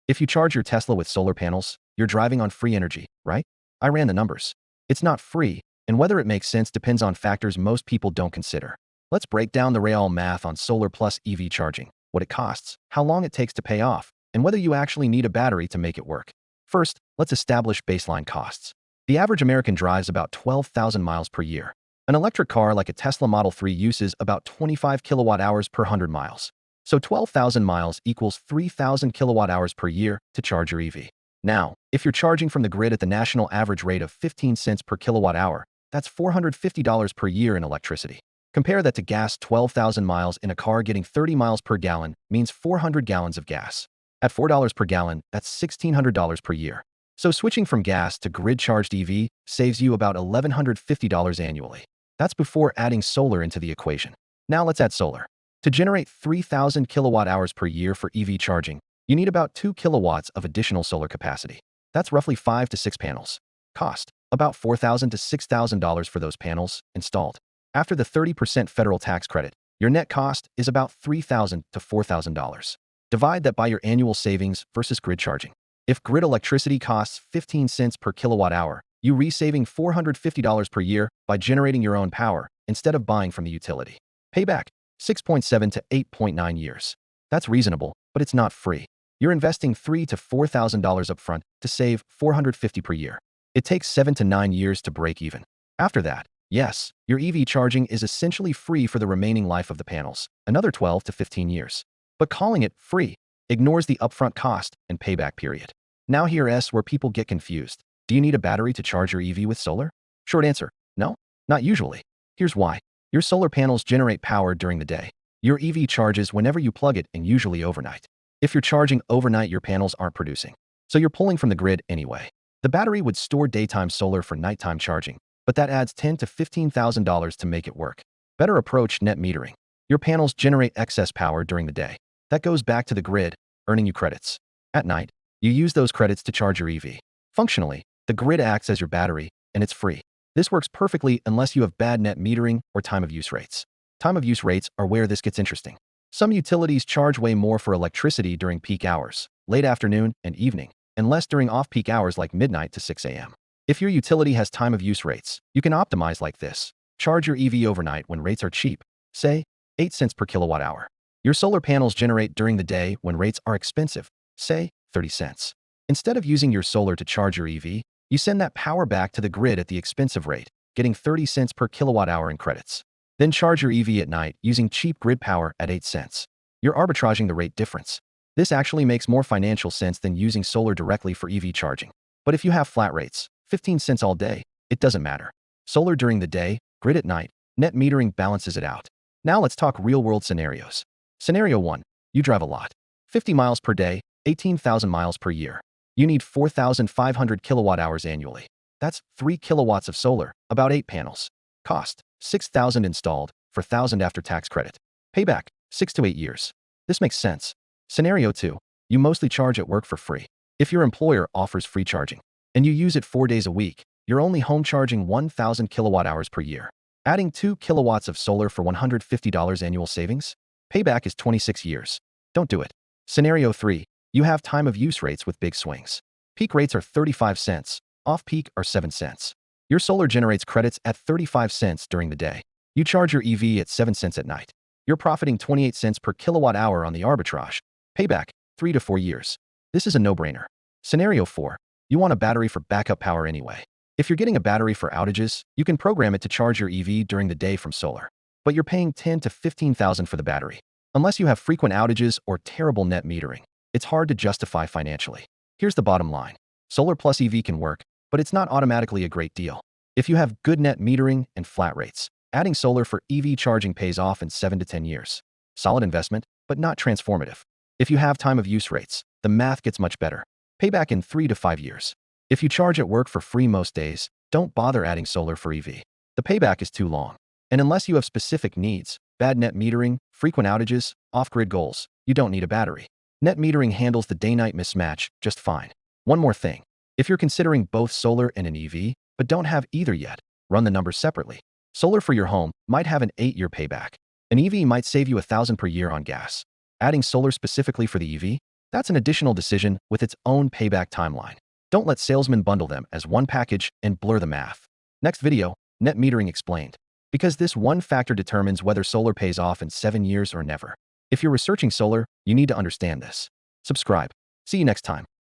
If you charge your Tesla with solar panels, you're driving on free energy, right? I ran the numbers. It's not free, and whether it makes sense depends on factors most people don't consider. Let's break down the real math on solar plus EV charging, what it costs, how long it takes to pay off, and whether you actually need a battery to make it work. First, let's establish baseline costs. The average American drives about 12,000 miles per year. An electric car like a Tesla Model 3 uses about 25 kilowatt hours per 100 miles. So 12,000 miles equals 3,000 kilowatt hours per year to charge your EV. Now, if you're charging from the grid at the national average rate of 15 cents per kilowatt hour, that's $450 per year in electricity. Compare that to gas. 12,000 miles in a car getting 30 miles per gallon means 400 gallons of gas. At $4 per gallon, that's $1,600 per year. So switching from gas to grid-charged EV saves you about $1,150 annually. That's before adding solar into the equation. Now let's add solar. To generate 3,000 kilowatt hours per year for EV charging, you need about 2 kilowatts of additional solar capacity. That's roughly 5 to 6 panels. Cost, about $4,000 to $6,000 for those panels installed. After the 30% federal tax credit, your net cost is about $3,000 to $4,000. Divide that by your annual savings versus grid charging. If grid electricity costs 15 cents per kilowatt hour, you re-saving $450 per year by generating your own power instead of buying from the utility. Payback, 6.7 to 8.9 years. That's reasonable, but it's not free. You're investing $3,000 to $4,000 upfront to save $450 per year. It takes 7 to 9 years to break even. After that, yes, your EV charging is essentially free for the remaining life of the panels, another 12 to 15 years. But calling it free ignores the upfront cost and payback period. Now here's where people get confused. Do you need a battery to charge your EV with solar? Short answer, no, not usually. Here's why. Your solar panels generate power during the day. Your EV charges whenever you plug it and usually overnight. If you're charging overnight, your panels aren't producing. So you're pulling from the grid anyway. The battery would store daytime solar for nighttime charging, but that adds $10,000 to $15,000 to make it work. Better approach: net metering. Your panels generate excess power during the day. That goes back to the grid, earning you credits. At night, you use those credits to charge your EV. Functionally, the grid acts as your battery, and it's free. This works perfectly unless you have bad net metering or time of use rates. Time of use rates are where this gets interesting. Some utilities charge way more for electricity during peak hours, late afternoon and evening, and less during off-peak hours like midnight to 6 a.m. If your utility has time of use rates, you can optimize like this. Charge your EV overnight when rates are cheap, say 8 cents per kilowatt hour. Your solar panels generate during the day when rates are expensive, say 30 cents. Instead of using your solar to charge your EV, you send that power back to the grid at the expensive rate, getting 30 cents per kilowatt hour in credits. Then charge your EV at night using cheap grid power at 8 cents. You're arbitraging the rate difference. This actually makes more financial sense than using solar directly for EV charging. But if you have flat rates, 15 cents all day, it doesn't matter. Solar during the day, grid at night, net metering balances it out. Now let's talk real-world scenarios. Scenario 1. You drive a lot. 50 miles per day, 18,000 miles per year. You need 4,500 kilowatt hours annually. That's 3 kilowatts of solar, about 8 panels. Cost, $6,000 installed, for $1,000 after tax credit. Payback, 6 to 8 years. This makes sense. Scenario 2. You mostly charge at work for free. If your employer offers free charging, and you use it 4 days a week, you're only home charging 1,000 kilowatt hours per year. Adding 2 kilowatts of solar for $150 annual savings? Payback is 26 years. Don't do it. Scenario 3. You have time of use rates with big swings. Peak rates are 35 cents, off-peak are 7 cents. Your solar generates credits at 35 cents during the day. You charge your EV at 7 cents at night. You're profiting 28 cents per kilowatt hour on the arbitrage. Payback, 3 to 4 years. This is a no-brainer. Scenario 4. You want a battery for backup power anyway. If you're getting a battery for outages, you can program it to charge your EV during the day from solar. But you're paying $10,000 to $15,000 for the battery. Unless you have frequent outages or terrible net metering, it's hard to justify financially. Here's the bottom line. Solar plus EV can work, but it's not automatically a great deal. If you have good net metering and flat rates, adding solar for EV charging pays off in 7 to 10 years. Solid investment, but not transformative. If you have time of use rates, the math gets much better. Payback in 3 to 5 years. If you charge at work for free most days, don't bother adding solar for EV. The payback is too long. And unless you have specific needs, bad net metering, frequent outages, off-grid goals, you don't need a battery. Net metering handles the day-night mismatch just fine. One more thing. If you're considering both solar and an EV, but don't have either yet, run the numbers separately. Solar for your home might have an 8-year payback. An EV might save you $1,000 per year on gas. Adding solar specifically for the EV? That's an additional decision with its own payback timeline. Don't let salesmen bundle them as one package and blur the math. Next video, net metering explained. Because this one factor determines whether solar pays off in 7 years or never. If you're researching solar, you need to understand this. Subscribe. See you next time.